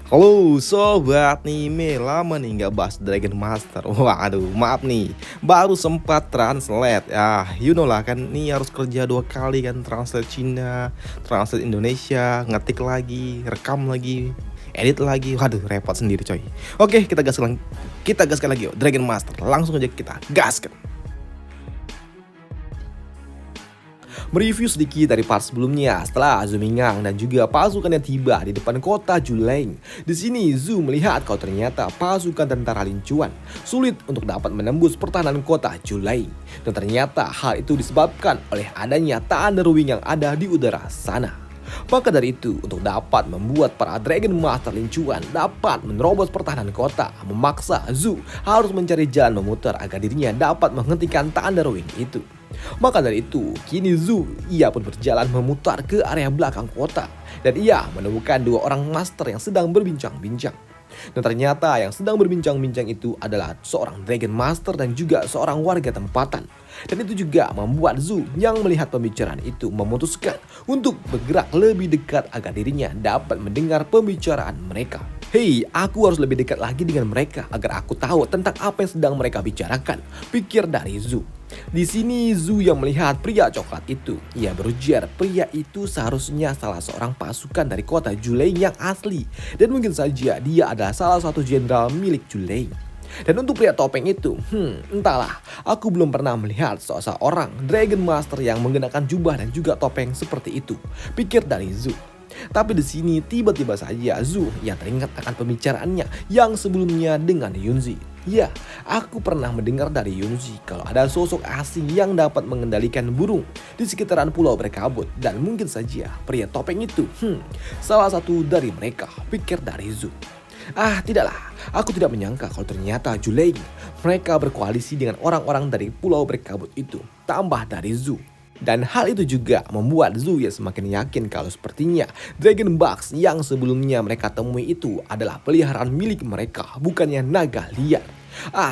Halo sobat nih, lama nih nggak bahas Dragon Master. Waduh, maaf nih, baru sempat translate. You know lah kan, nih harus kerja 2 kali kan, translate Cina, translate Indonesia, ngetik lagi, rekam lagi, edit lagi. Waduh, repot sendiri coy. Oke, kita gaskan lagi yuk, Dragon Master. Langsung aja kita gaskan. Mereview sedikit dari part sebelumnya setelah Zhu Minggang dan juga pasukannya tiba di depan kota Juleng. Di sini Zhu melihat kalau ternyata pasukan tentara Lin Chuan sulit untuk dapat menembus pertahanan kota Juleng. Dan ternyata hal itu disebabkan oleh adanya Thunder Wing yang ada di udara sana. Maka dari itu, untuk dapat membuat para Dragon Master Lin Chuan dapat menerobos pertahanan kota, memaksa Zhu harus mencari jalan memutar agar dirinya dapat menghentikan Thunder Wing itu. Maka dari itu, kini Zhu ia pun berjalan memutar ke area belakang kota dan ia menemukan 2 orang master yang sedang berbincang-bincang. Dan ternyata yang sedang berbincang-bincang itu adalah seorang Dragon Master dan juga seorang warga tempatan. Dan itu juga membuat Zhu yang melihat pembicaraan itu memutuskan untuk bergerak lebih dekat agar dirinya dapat mendengar pembicaraan mereka. Hei, aku harus lebih dekat lagi dengan mereka agar aku tahu tentang apa yang sedang mereka bicarakan, pikir dari Zhu. Di sini Zhu yang melihat pria coklat itu. Ia berujar pria itu seharusnya salah seorang pasukan dari kota Juleng yang asli. Dan mungkin saja dia adalah salah satu jenderal milik Juleng. Dan untuk pria topeng itu, entahlah, aku belum pernah melihat seorang Dragon Master yang mengenakan jubah dan juga topeng seperti itu, pikir dari Zhu. Tapi di sini tiba-tiba saja Zhu yang teringat akan pembicaraannya yang sebelumnya dengan Yunzi. Ya, aku pernah mendengar dari Yunzi kalau ada sosok asing yang dapat mengendalikan burung di sekitaran pulau berkabut. Dan mungkin saja pria topeng itu, salah satu dari mereka, pikir dari Zhu. Tidaklah, aku tidak menyangka kalau ternyata Juleng mereka berkoalisi dengan orang-orang dari pulau berkabut itu, tambah dari Zhu. Dan hal itu juga membuat Zhu ya semakin yakin kalau sepertinya Dragon Box yang sebelumnya mereka temui itu adalah peliharaan milik mereka, bukannya naga liar.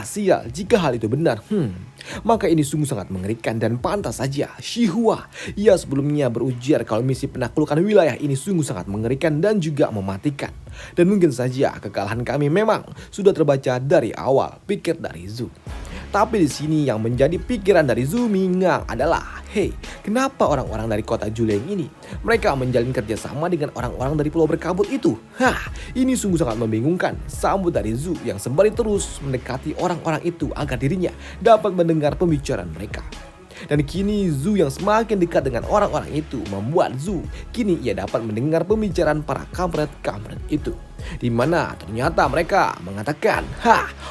Sial, jika hal itu benar, maka ini sungguh sangat mengerikan dan pantas saja Shihua ia sebelumnya berujar kalau misi penaklukan wilayah ini sungguh sangat mengerikan dan juga mematikan. Dan mungkin saja kekalahan kami memang sudah terbaca dari awal, pikir dari Zhu. Tapi di sini yang menjadi pikiran dari Zhu Minggang adalah, hei, kenapa orang-orang dari kota Juleng ini mereka menjalin kerjasama dengan orang-orang dari pulau berkabut itu? Ini sungguh sangat membingungkan. Sambut dari Zhu yang sembari terus mendekati orang-orang itu agar dirinya dapat mendengar pembicaraan mereka. Dan kini Zhu yang semakin dekat dengan orang-orang itu membuat Zhu kini ia dapat mendengar pembicaraan para kampret-kampret itu. Di mana ternyata mereka mengatakan,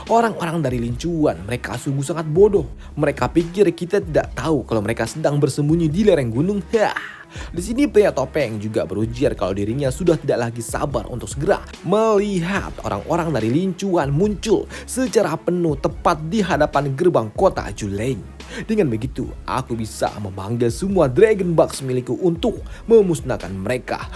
orang-orang dari Lin Chuan mereka sungguh sangat bodoh. Mereka pikir kita tidak tahu kalau mereka sedang bersembunyi di lereng gunung. Di sini pria topeng juga berujar kalau dirinya sudah tidak lagi sabar untuk segera melihat orang-orang dari Lin Chuan muncul secara penuh tepat di hadapan gerbang kota Juleng. Dengan begitu, aku bisa memanggil semua Dragon Box milikku untuk memusnahkan mereka.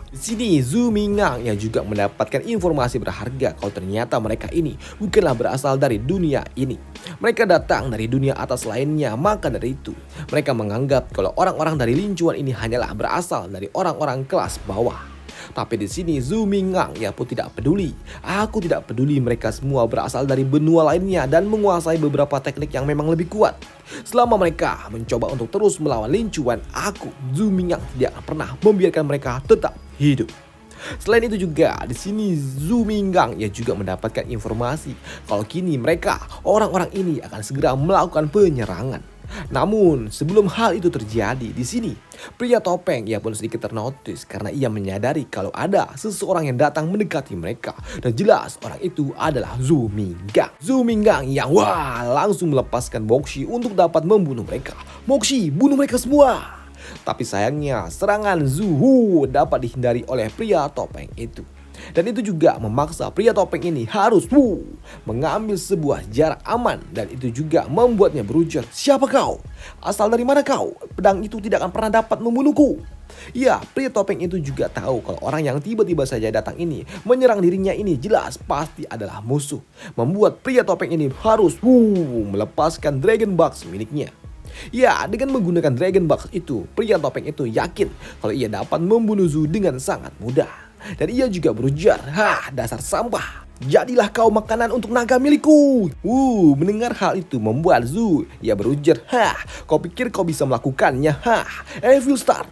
Di sini Zhu Minggang yang juga mendapatkan informasi berharga kalau ternyata mereka ini bukanlah berasal dari dunia ini. Mereka datang dari dunia atas lainnya, maka dari itu mereka menganggap kalau orang-orang dari Lin Chuan ini hanyalah berasal dari orang-orang kelas bawah. Tapi di sini Zhu Minggang ya pun tidak peduli. Aku tidak peduli mereka semua berasal dari benua lainnya dan menguasai beberapa teknik yang memang lebih kuat. Selama mereka mencoba untuk terus melawan Lin Chuan, aku Zhu Minggang tidak akan pernah membiarkan mereka tetap hidup. Selain itu juga di sini Zhu Minggang ya juga mendapatkan informasi kalau kini mereka orang-orang ini akan segera melakukan penyerangan. Namun sebelum hal itu terjadi di sini pria topeng ia pun sedikit ternotis karena ia menyadari kalau ada seseorang yang datang mendekati mereka dan jelas orang itu adalah Zhu Minggang. Zhu Minggang yang langsung melepaskan Moxi untuk dapat membunuh mereka. Moxi, bunuh mereka semua. Tapi sayangnya serangan Zhu dapat dihindari oleh pria topeng itu. Dan itu juga memaksa pria topeng ini harus mengambil sebuah jarak aman. Dan itu juga membuatnya berujar, siapa kau? Asal dari mana kau? Pedang itu tidak akan pernah dapat membunuhku. Ya, pria topeng itu juga tahu kalau orang yang tiba-tiba saja datang ini menyerang dirinya ini jelas pasti adalah musuh. Membuat pria topeng ini harus melepaskan Dragon Box miliknya. Ya, dengan menggunakan Dragon Box itu, pria topeng itu yakin kalau ia dapat membunuh Zhu dengan sangat mudah. Dan ia juga berujar, "Hah, dasar sampah. Jadilah kau makanan untuk naga milikku." Mendengar hal itu membuat Zu ia berujar, "Hah, kau pikir kau bisa melakukannya? Hah, Evil Star,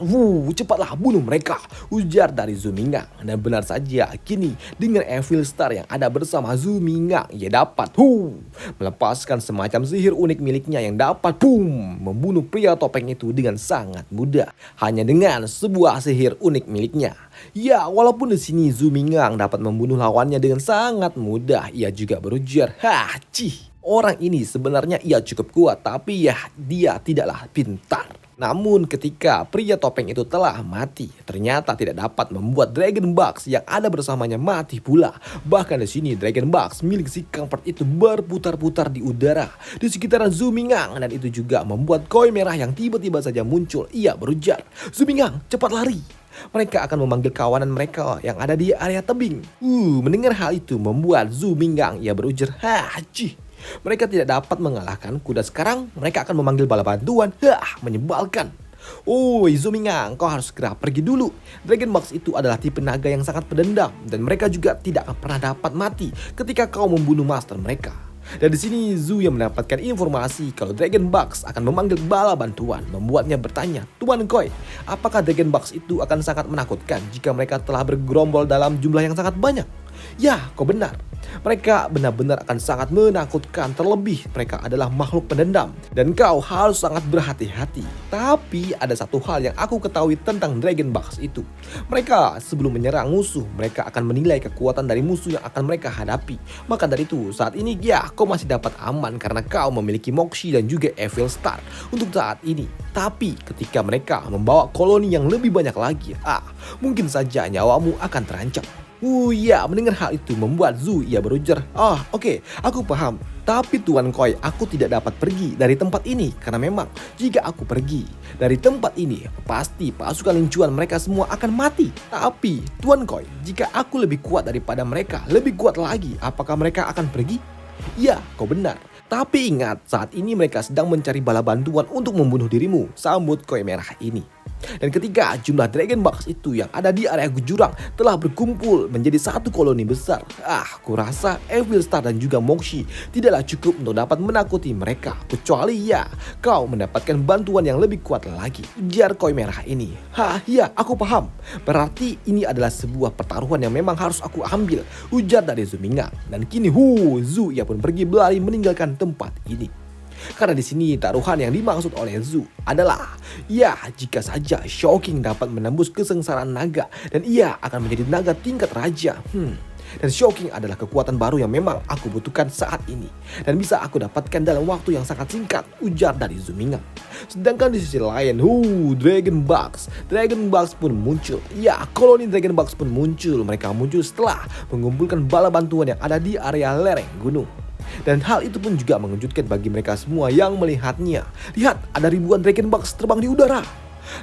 cepatlah bunuh mereka," ujar dari Zu Mingang. Dan benar saja, kini dengan Evil Star yang ada bersama Zu Mingang, ia dapat melepaskan semacam sihir unik miliknya yang dapat membunuh pria topeng itu dengan sangat mudah hanya dengan sebuah sihir unik miliknya. Ya, walaupun di sini Zu Mingang dapat membunuh lawannya dengan sangat mudah, ia juga berujar, orang ini sebenarnya ia cukup kuat, tapi ya dia tidaklah pintar. Namun ketika pria topeng itu telah mati, ternyata tidak dapat membuat Dragon Box yang ada bersamanya mati pula. Bahkan di sini Dragon Box milik si kampret itu berputar-putar di udara di sekitaran Zu Mingang, dan itu juga membuat koin merah yang tiba-tiba saja muncul. Ia berujar, "Zu Mingang, cepat lari. Mereka akan memanggil kawanan mereka yang ada di area tebing." Mendengar hal itu membuat Zu Mingang ia berujar, mereka tidak dapat mengalahkan kuda. Sekarang mereka akan memanggil bala bantuan. Menyebalkan. Zu Mingang, kau harus segera pergi dulu. Dragon Box itu adalah tipe naga yang sangat pendendam, dan mereka juga tidak akan pernah dapat mati ketika kau membunuh master mereka. Dan di sini Zu yang mendapatkan informasi kalau Dragon Box akan memanggil bala bantuan, membuatnya bertanya, "Tuan Koi, apakah Dragon Box itu akan sangat menakutkan jika mereka telah bergerombol dalam jumlah yang sangat banyak?" Ya, kau benar. Mereka benar-benar akan sangat menakutkan, terlebih mereka adalah makhluk pendendam dan kau harus sangat berhati-hati. Tapi ada satu hal yang aku ketahui tentang Dragon Box itu. Mereka sebelum menyerang musuh, mereka akan menilai kekuatan dari musuh yang akan mereka hadapi. Maka dari itu saat ini ya kau masih dapat aman karena kau memiliki Moxie dan juga Evil Star untuk saat ini. Tapi ketika mereka membawa koloni yang lebih banyak lagi, mungkin saja nyawamu akan terancam. Mendengar hal itu membuat Zu ia berujar, oke, aku paham. Tapi Tuan Koi, aku tidak dapat pergi dari tempat ini karena memang jika aku pergi dari tempat ini pasti pasukan lincuan mereka semua akan mati. Tapi Tuan Koi, jika aku lebih kuat daripada mereka, lebih kuat lagi, apakah mereka akan pergi? Ya, kau benar. Tapi ingat, saat ini mereka sedang mencari bala bantuan untuk membunuh dirimu, sambut koin merah ini. Dan ketika jumlah Dragon Box itu yang ada di area jurang telah berkumpul menjadi satu koloni besar, kurasa Evil Star dan juga Moxie tidaklah cukup untuk dapat menakuti mereka. Kecuali ya, kau mendapatkan bantuan yang lebih kuat lagi, ujar koin merah ini. Ya, aku paham. Berarti ini adalah sebuah pertaruhan yang memang harus aku ambil, ujar dari Zu Mingang. Dan kini Zu ia pun pergi berlari meninggalkan tempat ini. Karena di sini taruhan yang dimaksud oleh Zu adalah jika saja Shocking dapat menembus kesengsaraan naga dan ia akan menjadi naga tingkat raja. Dan Shocking adalah kekuatan baru yang memang aku butuhkan saat ini dan bisa aku dapatkan dalam waktu yang sangat singkat, ujar dari Zu Mingang. Sedangkan di sisi lain, Dragon Box pun muncul. Koloni Dragon Box pun muncul. Mereka muncul setelah mengumpulkan bala bantuan yang ada di area lereng gunung. Dan hal itu pun juga mengejutkan bagi mereka semua yang melihatnya. Lihat, ada ribuan Dragon Box terbang di udara.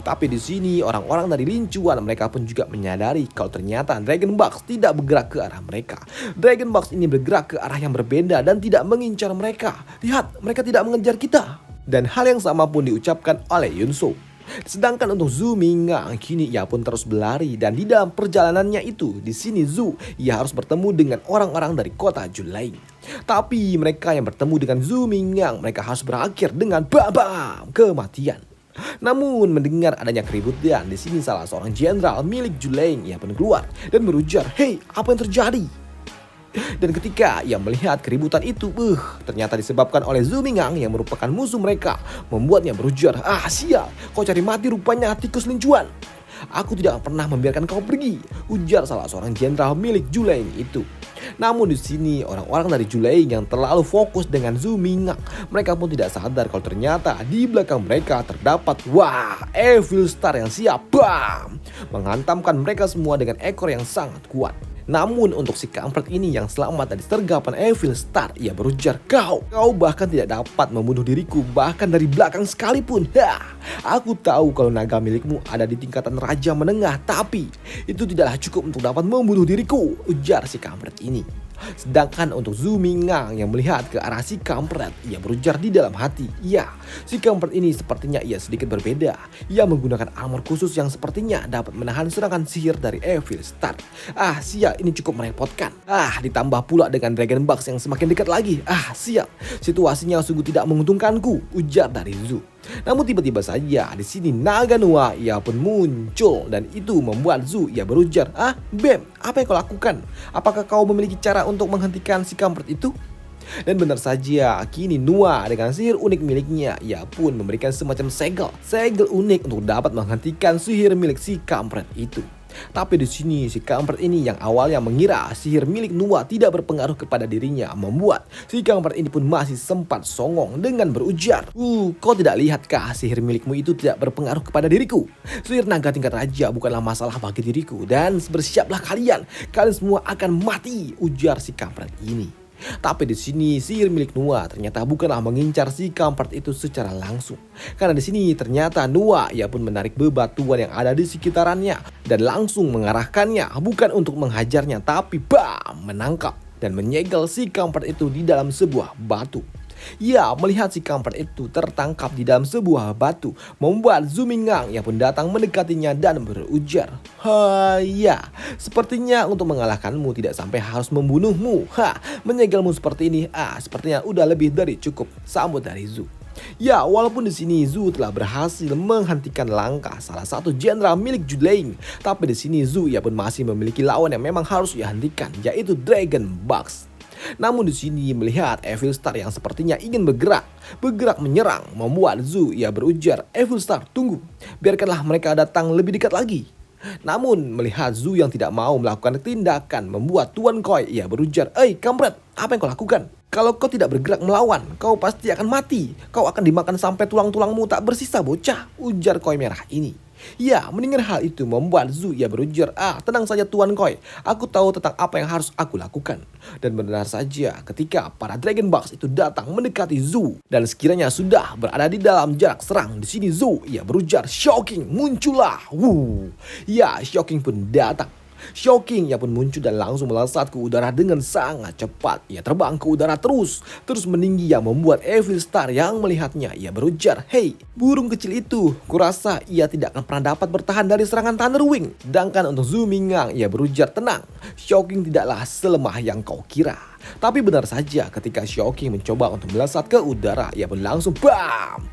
Tapi di sini orang-orang dari lincuan mereka pun juga menyadari kalau ternyata Dragon Box tidak bergerak ke arah mereka. Dragon Box ini bergerak ke arah yang berbeda dan tidak mengincar mereka. Lihat, mereka tidak mengejar kita. Dan hal yang sama pun diucapkan oleh Yunso. Sedangkan untuk Zu Mingang, kini ia pun terus berlari dan di dalam perjalanannya itu, di sini Zu ia harus bertemu dengan orang-orang dari kota Julaing. Tapi mereka yang bertemu dengan Zu Mingang, mereka harus berakhir dengan kematian. Namun mendengar adanya keributan di sini, salah seorang jenderal milik Julaing ia pun keluar dan berujar, "Hei, apa yang terjadi?" Dan ketika ia melihat keributan itu, ternyata disebabkan oleh Zu Mingang yang merupakan musuh mereka, membuatnya berujar, "Sial, kau cari mati rupanya tikus lincuan. Aku tidak pernah membiarkan kau pergi," ujar salah seorang jenderal milik Julaing itu. Namun di sini orang-orang dari Julaing yang terlalu fokus dengan Zu Mingang, mereka pun tidak sadar kalau ternyata di belakang mereka terdapat Evil Star yang siap menghantamkan mereka semua dengan ekor yang sangat kuat. Namun untuk si kampret ini yang selamat dari sergapan Evil Star, ia berujar, Kau bahkan tidak dapat membunuh diriku, bahkan dari belakang sekalipun. Aku tahu kalau naga milikmu ada di tingkatan raja menengah, tapi itu tidaklah cukup untuk dapat membunuh diriku," ujar si kampret ini. Sedangkan untuk Zhu Mingang yang melihat ke arah si kampret, ia berujar di dalam hati. Ya, si kampret ini sepertinya ia sedikit berbeda. Ia menggunakan armor khusus yang sepertinya dapat menahan serangan sihir dari Evil Star. Siap, ini cukup merepotkan. Ditambah pula dengan Dragon Box yang semakin dekat lagi. Siap, situasinya sungguh tidak menguntungkanku, ujar dari Zhu. Namun tiba-tiba saja di sini naga Noah ia pun muncul dan itu membuat Zhu ia berujar, Bem, apa yang kau lakukan? Apakah kau memiliki cara untuk menghentikan si kampret itu? Dan benar saja, kini Noah dengan sihir unik miliknya, ia pun memberikan semacam segel unik untuk dapat menghentikan sihir milik si kampret itu. Tapi di sini si kampret ini yang awalnya mengira sihir milik Noah tidak berpengaruh kepada dirinya, membuat si kampret ini pun masih sempat songong dengan berujar, kau tidak lihatkah sihir milikmu itu tidak berpengaruh kepada diriku? Sihir naga tingkat raja bukanlah masalah bagi diriku dan bersiaplah kalian semua akan mati, ujar si kampret ini. Tapi di sini sihir milik Noah ternyata bukanlah mengincar si kampret itu secara langsung. Karena di sini ternyata Noah ia pun menarik bebatuan yang ada di sekitarannya dan langsung mengarahkannya bukan untuk menghajarnya tapi menangkap dan menyegel si kampret itu di dalam sebuah batu. Ya, melihat si kampret itu tertangkap di dalam sebuah batu membuat Zhu Mingang yang pun datang mendekatinya dan berujar, ya, sepertinya untuk mengalahkanmu tidak sampai harus membunuhmu. Menyegelmu seperti ini, sepertinya udah lebih dari cukup, sambut dari Zhu. Ya, walaupun di sini Zhu telah berhasil menghentikan langkah salah satu jenderal milik Juleng, tapi di sini Zhu ia pun masih memiliki lawan yang memang harus ia hentikan, yaitu Dragon Box. Namun di sini melihat Evil Star yang sepertinya ingin bergerak menyerang, membuat Zhu ia berujar, Evil Star, tunggu, biarkanlah mereka datang lebih dekat lagi. Namun melihat Zhu yang tidak mau melakukan tindakan, membuat Tuan Koi ia berujar, kampret, apa yang kau lakukan? Kalau kau tidak bergerak melawan, kau pasti akan mati. Kau akan dimakan sampai tulang-tulangmu tak bersisa, bocah, ujar Koi merah ini. Ya, mendengar hal itu membuat Zhu ia berujar, tenang saja Tuan Koi, aku tahu tentang apa yang harus aku lakukan. Dan benar saja ketika para Dragon Box itu datang mendekati Zhu dan sekiranya sudah berada di dalam jarak serang, di sini Zhu ia berujar, Shocking, muncullah. Ya, Shocking pun datang. Shocking ia pun muncul dan langsung melesat ke udara dengan sangat cepat. Ia terbang ke udara terus meninggi yang membuat Evil Star yang melihatnya ia berujar, hei, burung kecil itu, kurasa ia tidak akan pernah dapat bertahan dari serangan Thunderwing. Sedangkan untuk Zhu Mingang ia berujar, tenang, Shocking tidaklah selemah yang kau kira. Tapi benar saja ketika Shocking mencoba untuk melesat ke udara, ia pun langsung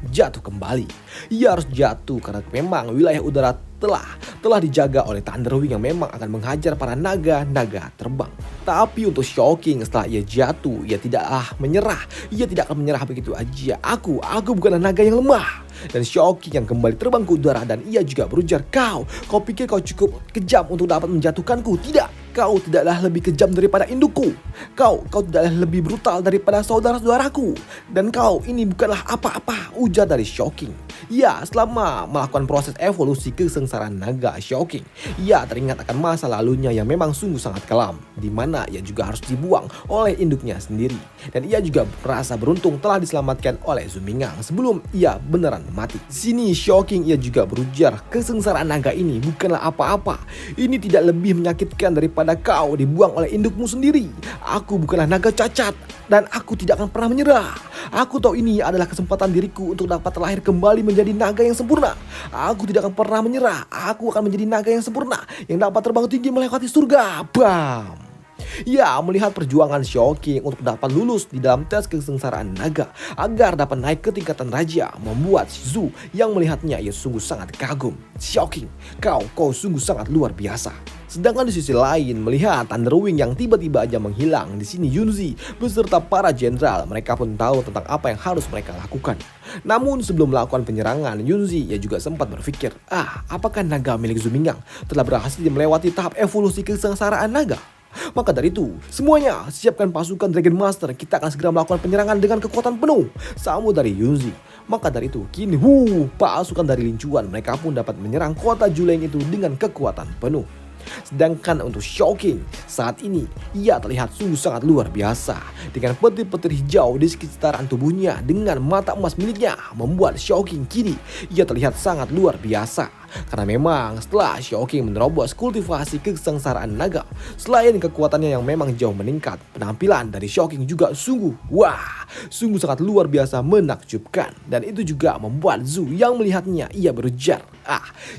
jatuh kembali. Ia harus jatuh karena memang wilayah udara telah dijaga oleh Thunderwing yang memang akan menghajar para naga terbang. Tapi untuk Shocking setelah ia jatuh, ia tidaklah menyerah. Ia tidak akan menyerah begitu aja. Aku bukanlah naga yang lemah. Dan Shocking yang kembali terbang ke udara dan ia juga berujar, kau pikir kau cukup kejam untuk dapat menjatuhkanku? Tidak, kau tidaklah lebih kejam daripada indukku. Kau tidaklah lebih brutal daripada saudara-saudaraku. Dan kau ini bukanlah apa-apa, ujar dari Shocking. Ya, selama melakukan proses evolusi kesengsaraan naga Shocking, ia teringat akan masa lalunya yang memang sungguh sangat kelam, di mana ia juga harus dibuang oleh induknya sendiri. Dan ia juga merasa beruntung telah diselamatkan oleh Zhu Mingang sebelum ia beneran mati. Sini Shocking ia juga berujar, kesengsaraan naga ini bukanlah apa-apa. Ini tidak lebih menyakitkan daripada kau dibuang oleh indukmu sendiri. Aku bukanlah naga cacat dan aku tidak akan pernah menyerah. Aku tahu ini adalah kesempatan diriku untuk dapat terlahir kembali menjadi naga yang sempurna. Aku tidak akan pernah menyerah. Aku akan menjadi naga yang sempurna yang dapat terbang tinggi melewati surga. Ya, melihat perjuangan Shocking untuk dapat lulus di dalam tes kesengsaraan naga agar dapat naik ke tingkatan raja, membuat Zhu yang melihatnya ia sungguh sangat kagum. Shocking, kau sungguh sangat luar biasa. Sedangkan di sisi lain melihat Thunderwing yang tiba-tiba aja menghilang, di sini Yunzi beserta para jenderal mereka pun tahu tentang apa yang harus mereka lakukan. Namun sebelum melakukan penyerangan, Yunzi ia juga sempat berpikir, apakah naga milik Zhu Mingang telah berhasil melewati tahap evolusi kesengsaraan naga? Maka dari itu, semuanya siapkan pasukan Dragon Master, kita akan segera melakukan penyerangan dengan kekuatan penuh, sambut dari Yunzi. Maka dari itu, kini pasukan dari Lin Chuan mereka pun dapat menyerang kota Juleng itu dengan kekuatan penuh. Sedangkan untuk Shocking, saat ini ia terlihat sungguh sangat luar biasa dengan petir-petir hijau di sekitaran tubuhnya dengan mata emas miliknya membuat Shocking kini ia terlihat sangat luar biasa. Karena memang setelah Shocking menerobos kultivasi kesengsaraan naga, selain kekuatannya yang memang jauh meningkat, penampilan dari Shocking juga sungguh sangat luar biasa menakjubkan. Dan itu juga membuat Zhu yang melihatnya ia berujar,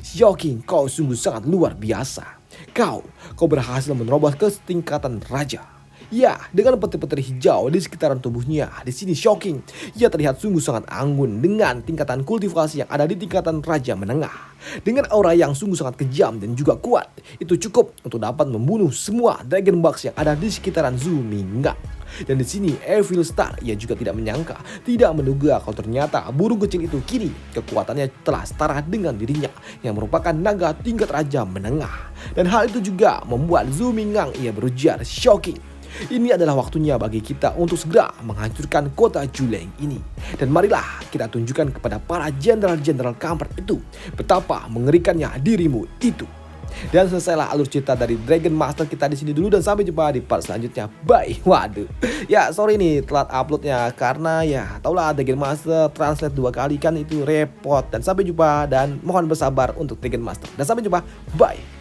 Shocking, kau sungguh sangat luar biasa. Kau berhasil menerobos ke tingkatan raja. Ya, dengan petir-petir hijau di sekitaran tubuhnya, di sini Shocking, ia terlihat sungguh sangat anggun dengan tingkatan kultivasi yang ada di tingkatan raja menengah. Dengan aura yang sungguh sangat kejam dan juga kuat, itu cukup untuk dapat membunuh semua Dragon Bugs yang ada di sekitaran Zhu Mingang. Dan di sini Evil Star ia juga tidak menyangka, tidak menduga kalau ternyata burung kecil itu kini kekuatannya telah setara dengan dirinya yang merupakan naga tingkat raja menengah. Dan hal itu juga membuat Zhu Mingang ia berujar, Shocking, ini adalah waktunya bagi kita untuk segera menghancurkan kota Juleng ini. Dan marilah kita tunjukkan kepada para jenderal-jenderal kampret itu betapa mengerikannya dirimu itu. Dan selesailah alur cerita dari Dragon Master kita di sini dulu, dan sampai jumpa di part selanjutnya. Bye. Waduh. Ya, sorry nih telat uploadnya karena ya taulah Dragon Master translate 2 kali kan itu repot. Dan sampai jumpa dan mohon bersabar untuk Dragon Master. Dan sampai jumpa. Bye.